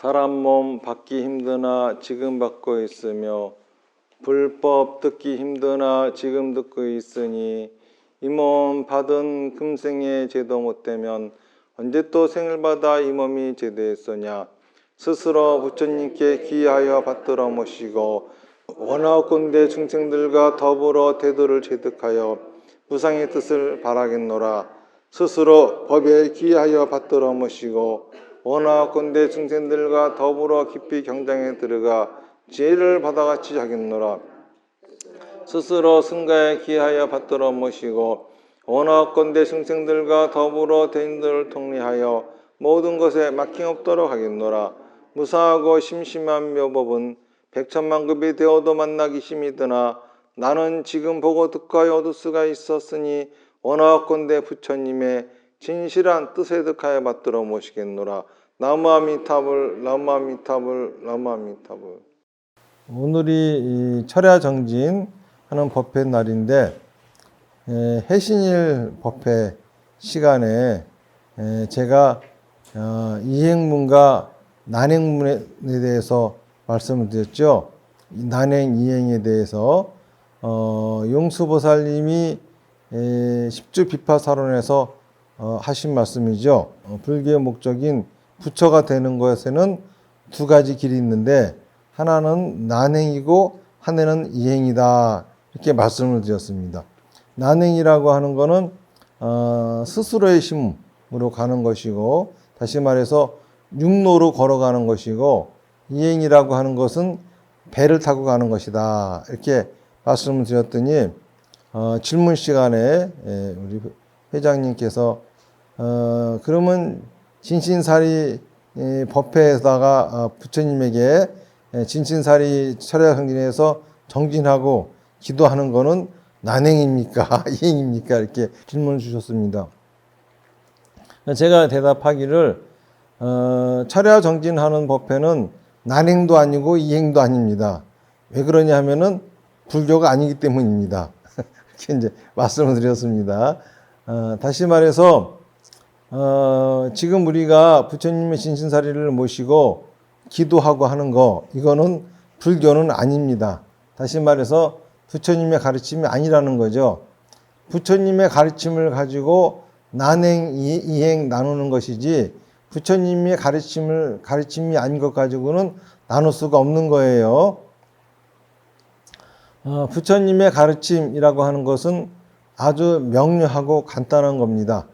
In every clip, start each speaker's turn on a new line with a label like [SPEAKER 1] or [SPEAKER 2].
[SPEAKER 1] 사람 몸 받기 힘드나 지금 받고 있으며 불법 듣기 힘드나 지금 듣고 있으니 이 몸 받은 금생에 제도 못되면 언제 또 생을 받아 이 몸이 제도했으냐. 스스로 부처님께 귀하여 받들어 모시고 원하건대 중생들과 더불어 대도를 제득하여 무상의 뜻을 바라겠노라. 스스로 법에 귀하여 받들어 모시고 원하건대 중생들과 더불어 깊이 경장에 들어가 지혜를 받아같이 하겠노라. 스스로 승가에 귀하여 받들어 모시고 원하건대 중생들과 더불어 대인들을 통리하여 모든 것에 막힘없도록 하겠노라. 무사하고 심심한 묘법은 백천만급이 되어도 만나기 심히 드나 나는 지금 보고 듣고 얻을 수가 있었으니 원하건대 부처님의 진실한 뜻에 득하여 받들어 모시겠노라. 나무아미타불 나무아미타불 나무아미타불. 오늘이 철야정진 하는 법회 날인데 해신일 법회 시간에 제가 이행문과 난행문에 대해서 말씀을 드렸죠. 난행 이행에 대해서 용수보살님이 십주비파사론에서 하신 말씀이죠. 불교의 목적인 부처가 되는 것에는 두 가지 길이 있는데 하나는 난행이고 하나는 이행이다, 이렇게 말씀을 드렸습니다. 난행이라고 하는 것은 스스로의 힘으로 가는 것이고, 다시 말해서 육로로 걸어가는 것이고, 이행이라고 하는 것은 배를 타고 가는 것이다, 이렇게 말씀을 드렸더니 질문 시간에 우리 회장님께서 그러면 진신사리 법회에다가 부처님에게 진신사리 철야정진에서 정진하고 기도하는 거는 난행입니까? 이행입니까? 이렇게 질문을 주셨습니다. 제가 대답하기를 철야정진하는 법회는 난행도 아니고 이행도 아닙니다. 왜 그러냐 하면은 불교가 아니기 때문입니다. 이렇게 이제 말씀을 드렸습니다. 다시 말해서 지금 우리가 부처님의 진신사리를 모시고 기도하고 하는 거, 이거는 불교는 아닙니다. 다시 말해서 부처님의 가르침이 아니라는 거죠. 부처님의 가르침을 가지고 난행, 이행 나누는 것이지 부처님의 가르침이 아닌 것 가지고는 나눌 수가 없는 거예요. 부처님의 가르침이라고 하는 것은 아주 명료하고 간단한 겁니다.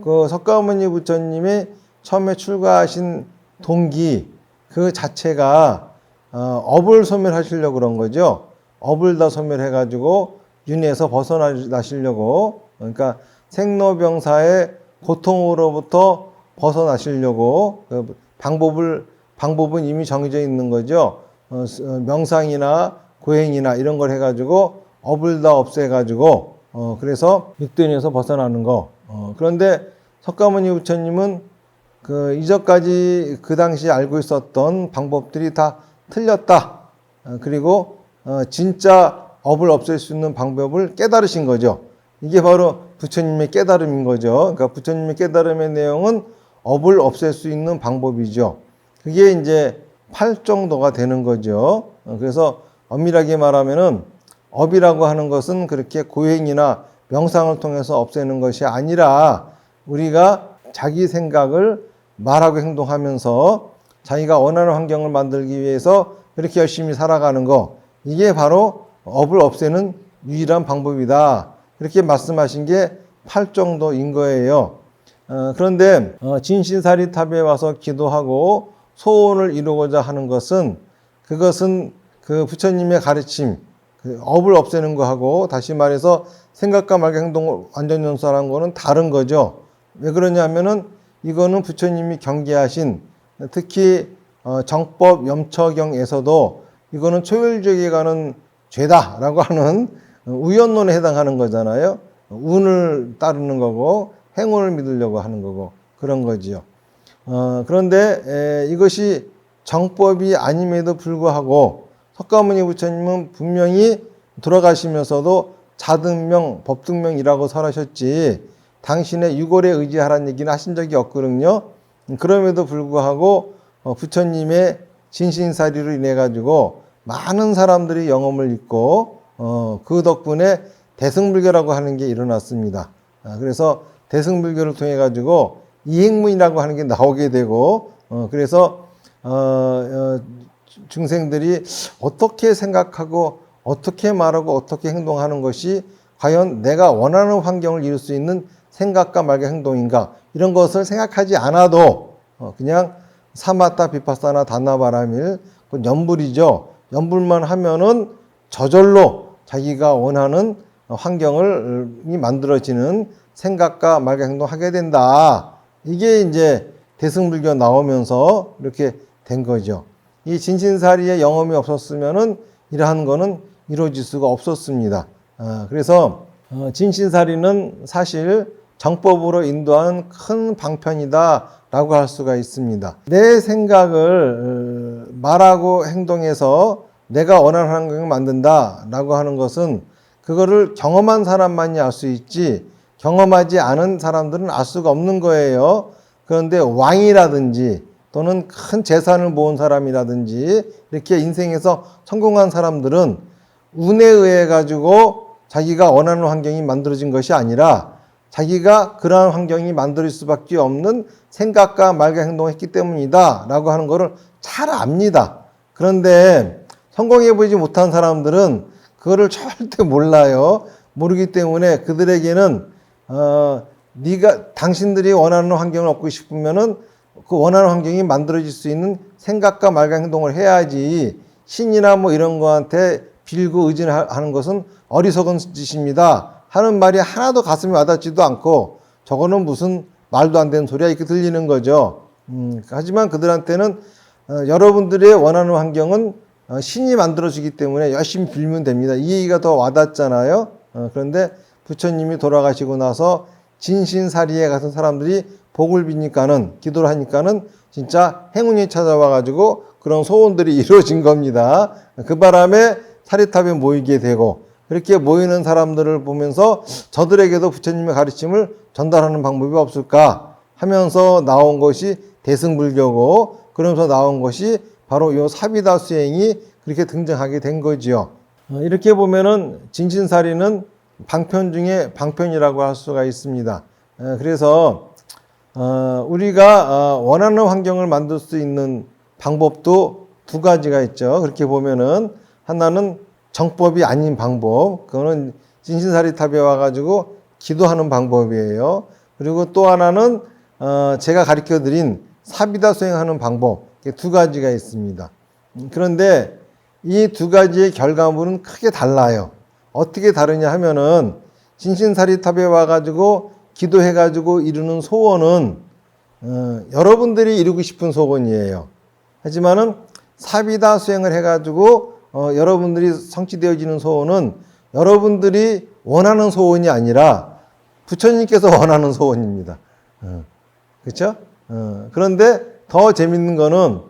[SPEAKER 1] 그 석가모니 부처님이 처음에 출가하신 동기 그 자체가 업을 소멸하시려고 그런 거죠. 업을 다 소멸해가지고 윤회에서 벗어나시려고, 그러니까 생로병사의 고통으로부터 벗어나시려고 그 방법은 이미 정해져 있는 거죠. 명상이나 고행이나 이런 걸 해가지고 업을 다 없애가지고 그래서 육도인에서 벗어나는 거. 그런데 석가모니 부처님은 그 이전까지 그 당시 알고 있었던 방법들이 다 틀렸다. 그리고 진짜 업을 없앨 수 있는 방법을 깨달으신 거죠. 이게 바로 부처님의 깨달음인 거죠. 그러니까 부처님의 깨달음의 내용은 업을 없앨 수 있는 방법이죠. 그게 이제 8정도가 되는 거죠. 그래서 엄밀하게 말하면은 업이라고 하는 것은 그렇게 고행이나 명상을 통해서 없애는 것이 아니라 우리가 자기 생각을 말하고 행동하면서 자기가 원하는 환경을 만들기 위해서 그렇게 열심히 살아가는 거, 이게 바로 업을 없애는 유일한 방법이다, 그렇게 말씀하신 게 8정도인 거예요. 그런데 진신사리탑에 와서 기도하고 소원을 이루고자 하는 것은, 그것은 그 부처님의 가르침, 그 업을 없애는 거하고 다시 말해서 생각과 말과 행동을 완전 연수하는 거는 다른 거죠. 왜 그러냐면은 이거는 부처님이 경계하신, 특히 정법 염처경에서도 이거는 초열지역에 가는 죄다라고 하는 우연론에 해당하는 거잖아요. 운을 따르는 거고 행운을 믿으려고 하는 거고 그런 거지요. 그런데 이것이 정법이 아님에도 불구하고 석가모니 부처님은 분명히 돌아가시면서도 자등명, 법등명이라고 설하셨지 당신의 유골에 의지하라는 얘기는 하신 적이 없거든요. 그럼에도 불구하고 부처님의 진신사리로 인해 가지고 많은 사람들이 영험을 잊고 그 덕분에 대승불교라고 하는 게 일어났습니다. 그래서 대승불교를 통해 가지고 이행문이라고 하는 게 나오게 되고 그래서 중생들이 어떻게 생각하고 어떻게 말하고 어떻게 행동하는 것이 과연 내가 원하는 환경을 이룰 수 있는 생각과 말과 행동인가, 이런 것을 생각하지 않아도 그냥 사마타 비파사나 다나바라밀, 그 연불이죠. 연불만 하면은 저절로 자기가 원하는 환경이 만들어지는 생각과 말과 행동하게 된다. 이게 이제 대승불교 나오면서 이렇게 된 거죠. 이 진신사리의 영험이 없었으면은 이러한 거는 이루어질 수가 없었습니다. 그래서 진신사리는 사실 정법으로 인도하는 큰 방편이다라고 할 수가 있습니다. 내 생각을 말하고 행동해서 내가 원하는 환경을 만든다라고 하는 것은 그거를 경험한 사람만이 알 수 있지 경험하지 않은 사람들은 알 수가 없는 거예요. 그런데 왕이라든지 또는 큰 재산을 모은 사람이라든지 이렇게 인생에서 성공한 사람들은 운에 의해 가지고 자기가 원하는 환경이 만들어진 것이 아니라 자기가 그러한 환경이 만들 수밖에 없는 생각과 말과 행동을 했기 때문이다 라고 하는 것을 잘 압니다. 그런데 성공해 보지 못한 사람들은 그거를 절대 몰라요. 모르기 때문에 그들에게는 당신들이 원하는 환경을 얻고 싶으면은 그 원하는 환경이 만들어질 수 있는 생각과 말과 행동을 해야지, 신이나 뭐 이런 거한테 빌고 의진하는 것은 어리석은 짓입니다 하는 말이 하나도 가슴에 와닿지도 않고, 저거는 무슨 말도 안 되는 소리야 이렇게 들리는 거죠. 하지만 그들한테는 여러분들의 원하는 환경은 신이 만들어주기 때문에 열심히 빌면 됩니다. 이 얘기가 더 와닿잖아요. 그런데 부처님이 돌아가시고 나서 진신사리에 같은 사람들이 복을 비니까는, 기도를 하니까는 진짜 행운이 찾아와 가지고 그런 소원들이 이루어진 겁니다. 그 바람에 사리탑에 모이게 되고, 그렇게 모이는 사람들을 보면서 저들에게도 부처님의 가르침을 전달하는 방법이 없을까 하면서 나온 것이 대승불교고, 그러면서 나온 것이 바로 이 사비다 수행이 그렇게 등장하게 된 거지요. 이렇게 보면은 진신사리는 방편 중에 방편이라고 할 수가 있습니다. 그래서 우리가 원하는 환경을 만들 수 있는 방법도 두 가지가 있죠. 그렇게 보면은 하나는 정법이 아닌 방법, 그거는 진신사리탑에 와가지고 기도하는 방법이에요. 그리고 또 하나는 제가 가르쳐드린 사비다 수행하는 방법, 두 가지가 있습니다. 그런데 이 두 가지의 결과물은 크게 달라요. 어떻게 다르냐 하면은 진신사리탑에 와가지고 기도해가지고 이루는 소원은 여러분들이 이루고 싶은 소원이에요. 하지만은 사비다 수행을 해가지고 여러분들이 성취되어지는 소원은 여러분들이 원하는 소원이 아니라 부처님께서 원하는 소원입니다. 그렇죠? 그런데 더 재밌는 거는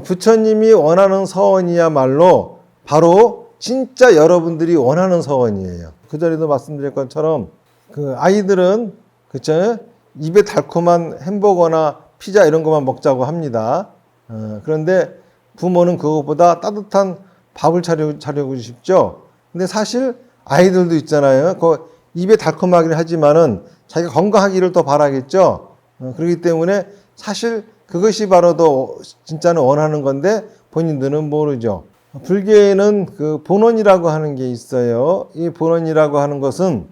[SPEAKER 1] 부처님이 원하는 소원이야말로 바로 진짜 여러분들이 원하는 소원이에요. 그 전에도 말씀드린 것처럼 그 아이들은 그쵸? 입에 달콤한 햄버거나 피자 이런 것만 먹자고 합니다. 그런데 부모는 그것보다 따뜻한 밥을 차려고 싶죠. 근데 사실 아이들도 있잖아요. 그 입에 달콤하긴 하지만은 자기가 건강하기를 더 바라겠죠. 그렇기 때문에 사실 그것이 바로 더 진짜는 원하는 건데 본인들은 모르죠. 불교에는 그 본원이라고 하는 게 있어요. 이 본원이라고 하는 것은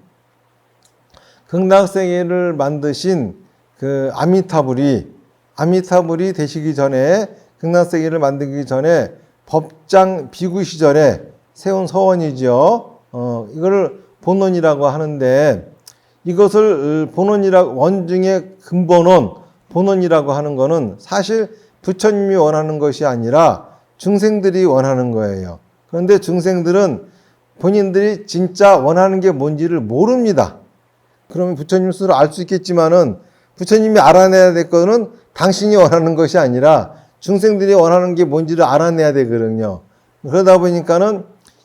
[SPEAKER 1] 극락세계를 만드신 그 아미타불이 되시기 전에, 극락세계를 만들기 전에 법장 비구 시절에 세운 서원이죠. 이거를 본원이라고 하는데, 이것을 원중의 근본원, 본원이라고 하는 거는 사실 부처님이 원하는 것이 아니라 중생들이 원하는 거예요. 그런데 중생들은 본인들이 진짜 원하는 게 뭔지를 모릅니다. 그러면 부처님 스스로 알 수 있겠지만은 부처님이 알아내야 될 거는 당신이 원하는 것이 아니라 중생들이 원하는 게 뭔지를 알아내야 되거든요. 그러다 보니까는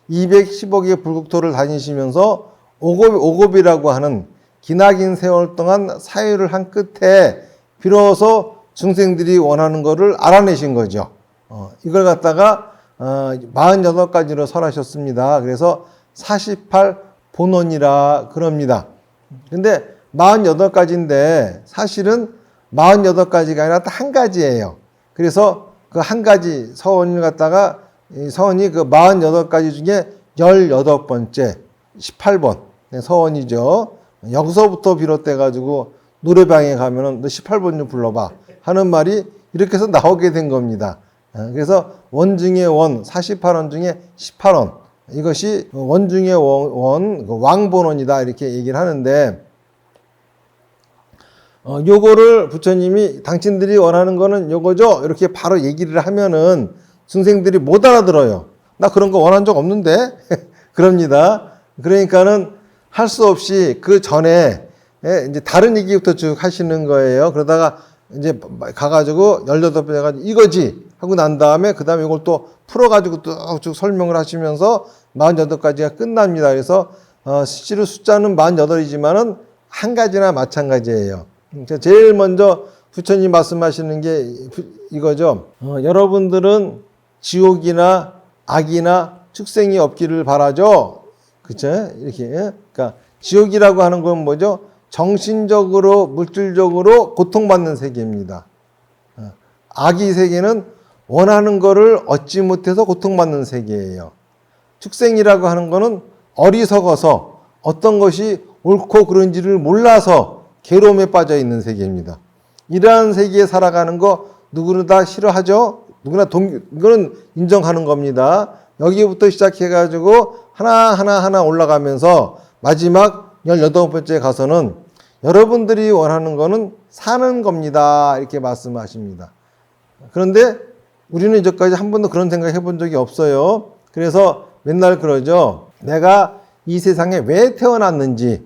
[SPEAKER 1] 210억의 불국토를 다니시면서 오곱이라고 하는 기나긴 세월 동안 사유를 한 끝에 비로소 중생들이 원하는 거를 알아내신 거죠. 이걸 갖다가 48가지로 설하셨습니다. 그래서 48본원이라 그럽니다. 근데 48가지인데 사실은 48가지가 아니라 딱 한 가지예요. 그래서 그 한 가지 서원을 갖다가 이 서원이 그 48가지 중에 18번째 18번 서원이죠. 여기서부터 비롯돼 가지고 노래방에 가면은 너 18번 좀 불러봐 하는 말이 이렇게 해서 나오게 된 겁니다. 그래서 원 중에 원 48원 중에 18원 이것이 원 중에 원 왕본원이다 이렇게 얘기를 하는데 요거를 부처님이 당신들이 원하는 거는 요거죠 이렇게 바로 얘기를 하면은 중생들이 못 알아들어요. 나 그런 거 원한 적 없는데 그럽니다. 그러니까는 할 수 없이 그 전에 이제 다른 얘기부터 쭉 하시는 거예요. 그러다가 이제 가가지고 18번 해가지고 이거지 하고 난 다음에 그 다음에 이걸 또 풀어가지고 쭉 설명을 하시면서 48가지가 끝납니다. 그래서 실제로 숫자는 48이지만은 한 가지나 마찬가지예요. 제일 먼저 부처님 말씀하시는 게 이거죠. 여러분들은 지옥이나 악이나 축생이 없기를 바라죠. 그쵸? 이렇게. 그러니까 지옥이라고 하는 건 뭐죠? 정신적으로, 물질적으로 고통받는 세계입니다. 악의 세계는 원하는 거를 얻지 못해서 고통받는 세계예요. 축생이라고 하는 거는 어리석어서 어떤 것이 옳고 그른지를 몰라서 괴로움에 빠져 있는 세계입니다. 이러한 세계에 살아가는 거 누구나 다 싫어하죠? 누구나 이거는 인정하는 겁니다. 여기부터 시작해가지고 하나 올라가면서 마지막 18번째 가서는 여러분들이 원하는 거는 사는 겁니다. 이렇게 말씀하십니다. 그런데 우리는 이제까지 한 번도 그런 생각 해본 적이 없어요. 그래서 맨날 그러죠. 내가 이 세상에 왜 태어났는지,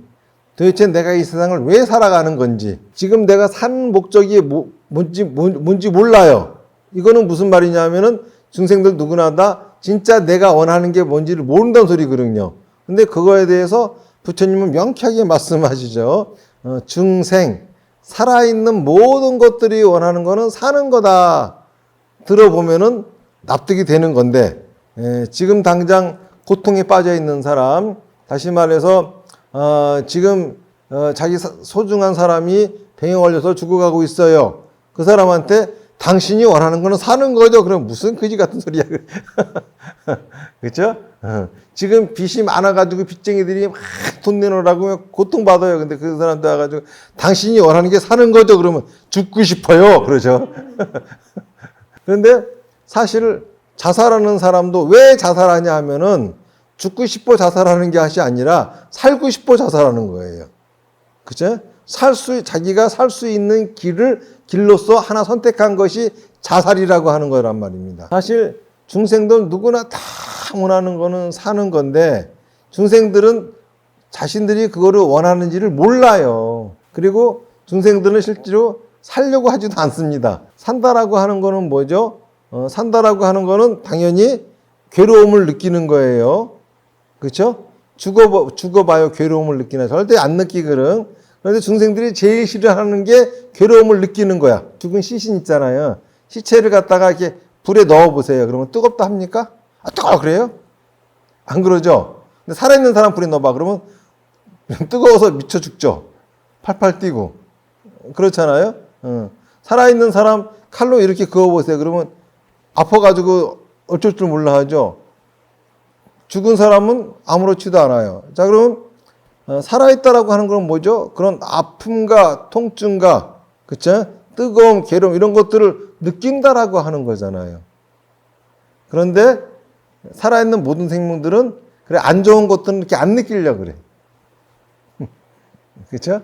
[SPEAKER 1] 도대체 내가 이 세상을 왜 살아가는 건지, 지금 내가 산 목적이 뭔지 몰라요. 이거는 무슨 말이냐면은 중생들 누구나 다 진짜 내가 원하는 게 뭔지를 모른다는 소리거든요. 근데 그거에 대해서 부처님은 명쾌하게 말씀하시죠. 중생, 살아있는 모든 것들이 원하는 거는 사는 거다. 들어보면은 납득이 되는 건데, 지금 당장 고통에 빠져 있는 사람, 다시 말해서, 지금, 자기 소중한 사람이 병에 걸려서 죽어가고 있어요. 그 사람한테 당신이 원하는 거는 사는 거죠. 그럼 무슨 그지 같은 소리야. 그렇죠? 지금 빚이 많아가지고 빚쟁이들이 막 돈 내놓으라고 고통받아요. 근데 그 사람들 와가지고 당신이 원하는 게 사는 거죠. 그러면 죽고 싶어요. 그러죠. 그런데 사실 자살하는 사람도 왜 자살하냐 하면은 죽고 싶어 자살하는 게 아니라 살고 싶어 자살하는 거예요. 그죠? 자기가 살 수 있는 길로서 하나 선택한 것이 자살이라고 하는 거란 말입니다. 사실 중생들 누구나 다 원하는 거는 사는 건데 중생들은 자신들이 그거를 원하는지를 몰라요. 그리고 중생들은 실제로 살려고 하지도 않습니다. 산다라고 하는 거는 뭐죠? 산다라고 하는 거는 당연히 괴로움을 느끼는 거예요. 그렇죠? 죽어봐요. 괴로움을 느끼나? 절대 안 느끼거든. 그런데 중생들이 제일 싫어하는 게 괴로움을 느끼는 거야. 죽은 시신 있잖아요. 시체를 갖다가 이렇게 불에 넣어보세요. 그러면 뜨겁다 합니까? 뜨거워 그래요? 안 그러죠? 근데 살아있는 사람 불에 넣어봐. 그러면 뜨거워서 미쳐 죽죠. 팔팔 뛰고. 그렇잖아요? 살아있는 사람 칼로 이렇게 그어보세요. 그러면 아파가지고 어쩔 줄 몰라 하죠. 죽은 사람은 아무렇지도 않아요. 자, 그럼 살아있다라고 하는 건 뭐죠? 그런 아픔과 통증과, 그쵸? 뜨거움, 괴로움, 이런 것들을 느낀다라고 하는 거잖아요. 그런데 살아있는 모든 생명들은 그래, 안 좋은 것들은 이렇게 안 느끼려고 그래. 그쵸?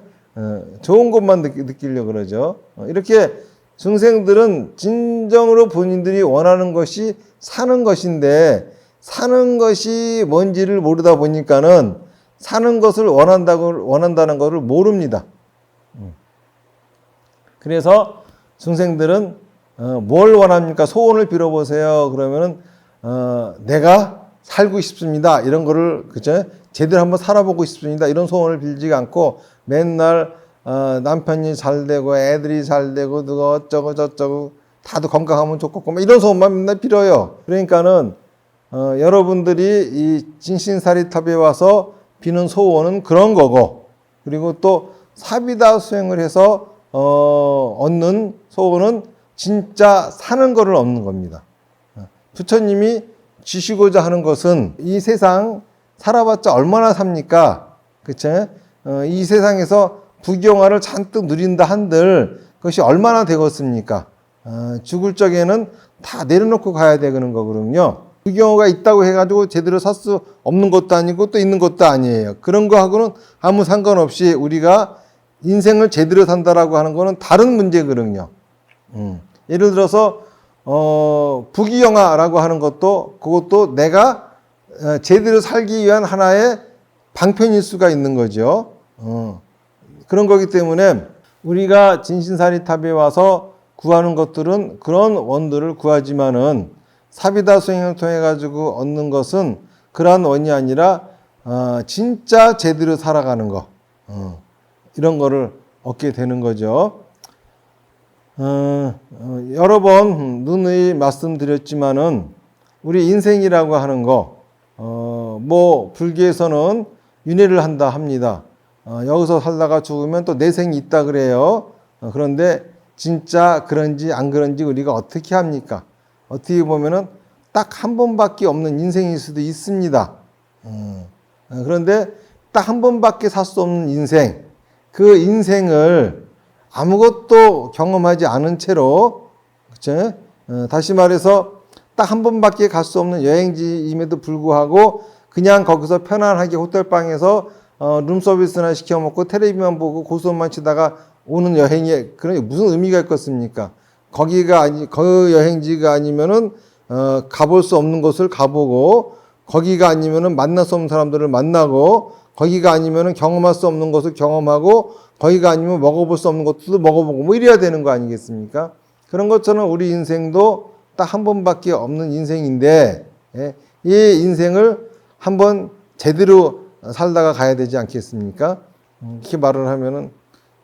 [SPEAKER 1] 좋은 것만 느끼려고 그러죠. 이렇게 중생들은 진정으로 본인들이 원하는 것이 사는 것인데, 사는 것이 뭔지를 모르다 보니까는 사는 것을 원한다는 것을 모릅니다. 그래서 중생들은 뭘 원합니까? 소원을 빌어보세요. 그러면은 내가 살고 싶습니다. 이런 거를 그죠? 제대로 한번 살아보고 싶습니다. 이런 소원을 빌지 않고 맨날 남편이 잘 되고 애들이 잘 되고 누가 어쩌고 저쩌고 다들 건강하면 좋겠고 뭐 이런 소원만 맨날 빌어요. 그러니까는 여러분들이 이 진신사리탑에 와서 비는 소원은 그런 거고, 그리고 또 사비다 수행을 해서 얻는 소원은 진짜 사는 거를 얻는 겁니다. 부처님이 주시고자 하는 것은 이 세상 살아봤자 얼마나 삽니까? 그쵸? 이 세상에서 부경화를 잔뜩 누린다 한들 그것이 얼마나 되겠습니까? 죽을 적에는 다 내려놓고 가야 되는 거거든요. 부경화가 있다고 해가지고 제대로 살 수 없는 것도 아니고 또 있는 것도 아니에요. 그런 거하고는 아무 상관없이 우리가 인생을 제대로 산다라고 하는 거는 다른 문제거든요. 예를 들어서 부귀영화라고 하는 것도 그것도 내가 제대로 살기 위한 하나의 방편일 수가 있는 거죠. 그런 거기 때문에 우리가 진신사리탑에 와서 구하는 것들은 그런 원들을 구하지만은 사비다 수행을 통해 가지고 얻는 것은 그러한 원이 아니라 진짜 제대로 살아가는 거, 이런 거를 얻게 되는 거죠. 여러 번 누누이 말씀드렸지만은 우리 인생이라고 하는 거, 뭐 불교에서는 윤회를 한다 합니다. 여기서 살다가 죽으면 또 내생이 있다 그래요. 그런데 진짜 그런지 안 그런지 우리가 어떻게 합니까? 어떻게 보면은 딱 한 번밖에 없는 인생일 수도 있습니다. 그런데 딱 한 번밖에 살 수 없는 인생, 그 인생을 아무것도 경험하지 않은 채로, 그쵸? 다시 말해서 딱 한 번밖에 갈 수 없는 여행지임에도 불구하고 그냥 거기서 편안하게 호텔방에서 룸서비스나 시켜 먹고 텔레비만 보고 고스톱만 치다가 오는 여행이 그런 무슨 의미가 있겠습니까? 그 여행지가 아니면은 가볼 수 없는 곳을 가보고, 거기가 아니면은 만날 수 없는 사람들을 만나고, 거기가 아니면은 경험할 수 없는 것을 경험하고, 거기가 아니면 먹어볼 수 없는 것도 먹어보고 뭐 이래야 되는 거 아니겠습니까? 그런 것처럼 우리 인생도 딱 한 번밖에 없는 인생인데, 이 인생을 한번 제대로 살다가 가야 되지 않겠습니까? 이렇게 말을 하면은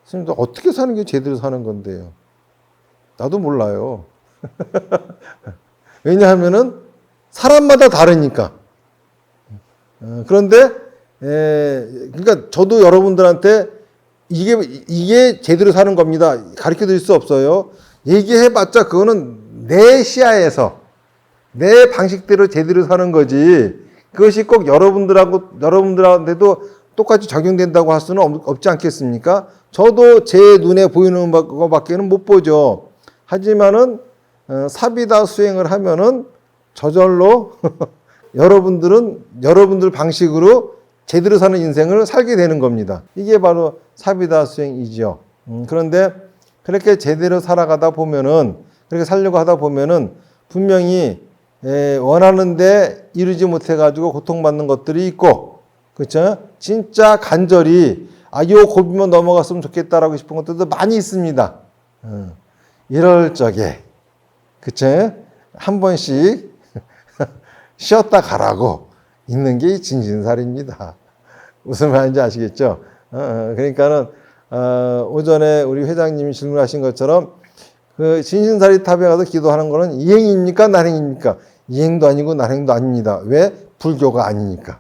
[SPEAKER 1] 선생님도 어떻게 사는 게 제대로 사는 건데요? 나도 몰라요. 왜냐하면은 사람마다 다르니까. 그런데 그러니까 저도 여러분들한테 이게 제대로 사는 겁니다. 가르쳐 드릴 수 없어요. 얘기해봤자 그거는 내 시야에서 내 방식대로 제대로 사는 거지. 그것이 꼭 여러분들한테도 똑같이 적용된다고 할 수는 없지 않겠습니까? 저도 제 눈에 보이는 것밖에는 못 보죠. 하지만은 사비다 수행을 하면은 저절로 여러분들 방식으로 제대로 사는 인생을 살게 되는 겁니다. 이게 바로 사비다 수행이죠. 그런데 그렇게 제대로 살아가다 보면은, 그렇게 살려고 하다 보면은 분명히 원하는데 이루지 못해가지고 고통받는 것들이 있고, 그렇죠? 진짜 간절히 요 고비만 넘어갔으면 좋겠다라고 싶은 것들도 많이 있습니다. 이럴 적에, 그쵸? 한 번씩 쉬었다 가라고 있는 게 진신살입니다. 무슨 말인지 아시겠죠? 그러니까는, 오전에 우리 회장님이 질문하신 것처럼 그 진신살이 탑에 가서 기도하는 거는 이행입니까? 난행입니까? 이행도 아니고 난행도 아닙니다. 왜? 불교가 아니니까.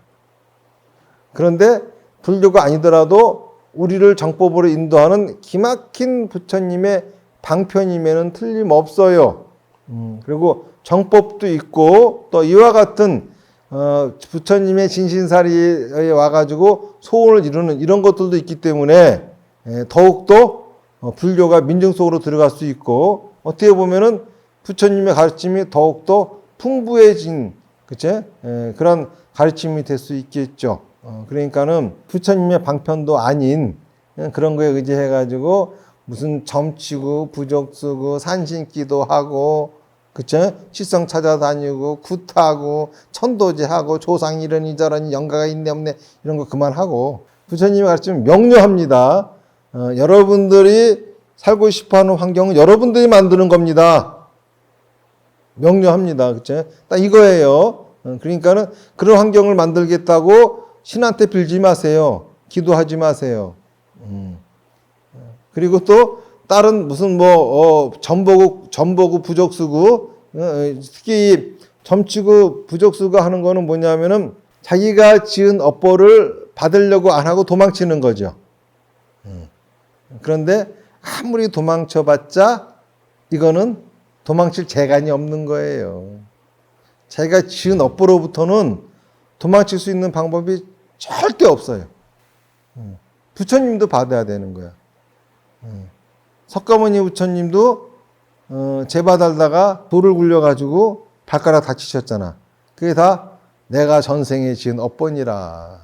[SPEAKER 1] 그런데 불교가 아니더라도 우리를 정법으로 인도하는 기막힌 부처님의 방편임에는 틀림없어요. 그리고 정법도 있고 또 이와 같은 부처님의 진신사리에 와가지고 소원을 이루는 이런 것들도 있기 때문에 더욱더 불교가 민중 속으로 들어갈 수 있고, 어떻게 보면은 부처님의 가르침이 더욱더 풍부해진, 그치? 그런 가르침이 될 수 있겠죠. 그러니까는 부처님의 방편도 아닌 그런 거에 의지해가지고 무슨 점치고 부적 쓰고 산신기도 하고, 그쵸? 시성 찾아다니고 굿하고 천도제하고 조상 이러니 저러니 영가가 있네 없네 이런 거 그만하고 부처님의 가르침은 명료합니다. 여러분들이 살고 싶어하는 환경은 여러분들이 만드는 겁니다. 명료합니다. 그쵸? 딱 이거예요. 그러니까는 그런 환경을 만들겠다고 신한테 빌지 마세요. 기도하지 마세요. 그리고 또 다른 무슨 전보구 부적수구, 특히 점치구 부적수구 하는 거는 뭐냐면은 자기가 지은 업보를 받으려고 안 하고 도망치는 거죠. 그런데 아무리 도망쳐봤자 이거는 도망칠 재간이 없는 거예요. 자기가 지은 업보로부터는 도망칠 수 있는 방법이 절대 없어요. 부처님도 받아야 되는 거야. 석가모니 부처님도 제바 달다가 돌을 굴려가지고 발가락 다치셨잖아. 그게 다 내가 전생에 지은 업보니라.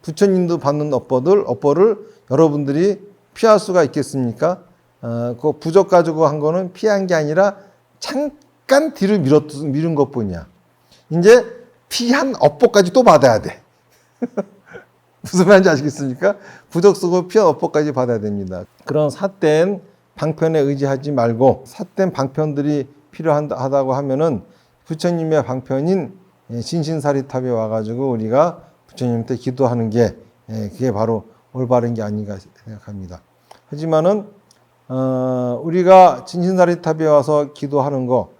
[SPEAKER 1] 부처님도 받는 업보를 여러분들이 피할 수가 있겠습니까? 그 부적 가지고 한 거는 피한 게 아니라 잠깐 뒤로 미룬 것 뿐이야. 이제 피한 업보까지 또 받아야 돼. 무슨 말인지 아시겠습니까? 부적 쓰고 피한 업보까지 받아야 됩니다. 그런 삿된 방편에 의지하지 말고 삿된 방편들이 필요하다고 하면은 부처님의 방편인 진신사리탑에 와가지고 우리가 부처님한테 기도하는 게 그게 바로 올바른 게 아닌가 생각합니다. 하지만은 우리가 진신사리탑에 와서 기도하는 거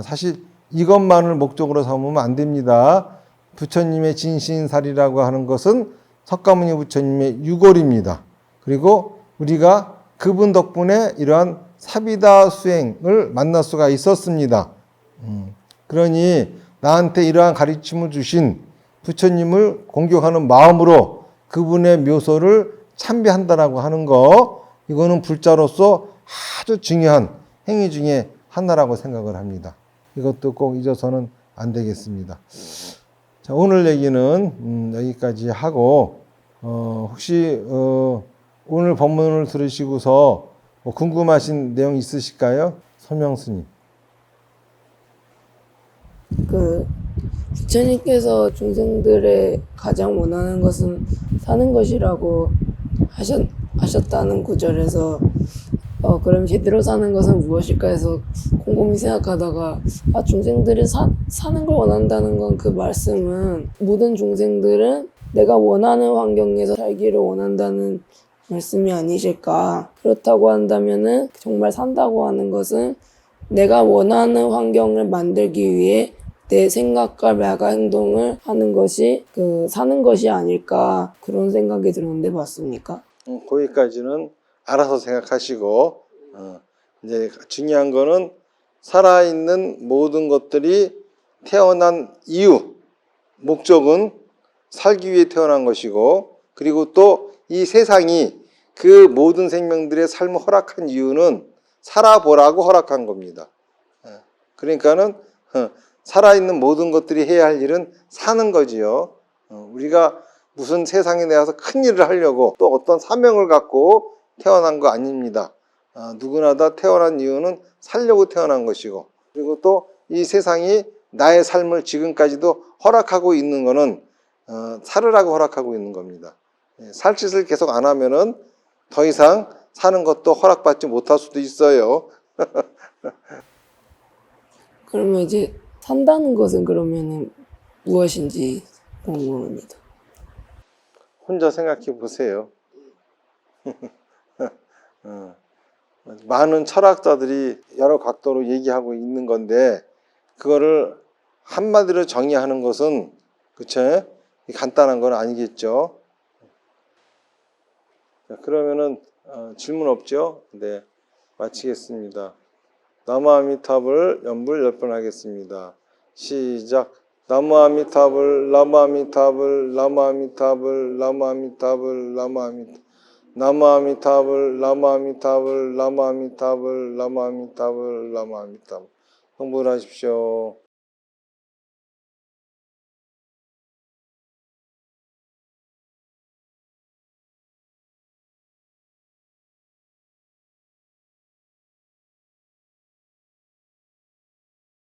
[SPEAKER 1] 사실 이것만을 목적으로 삼으면 안 됩니다. 부처님의 진신사리라고 하는 것은 석가모니 부처님의 유골입니다. 그리고 우리가 그분 덕분에 이러한 사비다 수행을 만날 수가 있었습니다. 그러니 나한테 이러한 가르침을 주신 부처님을 공경하는 마음으로 그분의 묘소를 참배한다라고 하는 거, 이거는 불자로서 아주 중요한 행위 중에 하나라고 생각을 합니다. 이것도 꼭 잊어서는 안 되겠습니다. 자, 오늘 얘기는 여기까지 하고 혹시 오늘 법문을 들으시고서 궁금하신 내용 있으실까요? 서명스님.
[SPEAKER 2] 부처님께서 중생들의 가장 원하는 것은 사는 것이라고 하셨다는 구절에서 그럼 제대로 사는 것은 무엇일까 해서 곰곰이 생각하다가 중생들이 사는 걸 원한다는 건 그 말씀은 모든 중생들은 내가 원하는 환경에서 살기를 원한다는 말씀이 아니실까. 그렇다고 한다면은 정말 산다고 하는 것은 내가 원하는 환경을 만들기 위해 내 생각과 말과 행동을 하는 것이 사는 것이 아닐까, 그런 생각이 들었는데 맞습니까?
[SPEAKER 1] 거기까지는 알아서 생각하시고 이제 중요한 거는 살아있는 모든 것들이 태어난 이유, 목적은 살기 위해 태어난 것이고, 그리고 또 이 세상이 그 모든 생명들의 삶을 허락한 이유는 살아보라고 허락한 겁니다. 그러니까는 살아있는 모든 것들이 해야 할 일은 사는 거지요. 우리가 무슨 세상에 나와서 큰 일을 하려고 또 어떤 사명을 갖고 태어난 거 아닙니다. 누구나 다 태어난 이유는 살려고 태어난 것이고, 그리고 또 이 세상이 나의 삶을 지금까지도 허락하고 있는 거는 살으라고 허락하고 있는 겁니다. 살 짓을 계속 안 하면은 더 이상 사는 것도 허락받지 못할 수도 있어요.
[SPEAKER 2] 그러면 이제 산다는 것은 그러면은 무엇인지 궁금합니다.
[SPEAKER 1] 혼자 생각해 보세요. 많은 철학자들이 여러 각도로 얘기하고 있는 건데, 그거를 한마디로 정의하는 것은 그쵸? 간단한 건 아니겠죠. 자, 그러면은 질문 없죠? 네, 마치겠습니다. 나무아미타불 연불 10번 하겠습니다. 시작. 나무아미타불 나무아미타불 나무아미타불 나무아미타불 나무아미타불 나무아미타불 나무아미타불 나무아미타불 나무아미타불 나무아미타불 성불하십시오.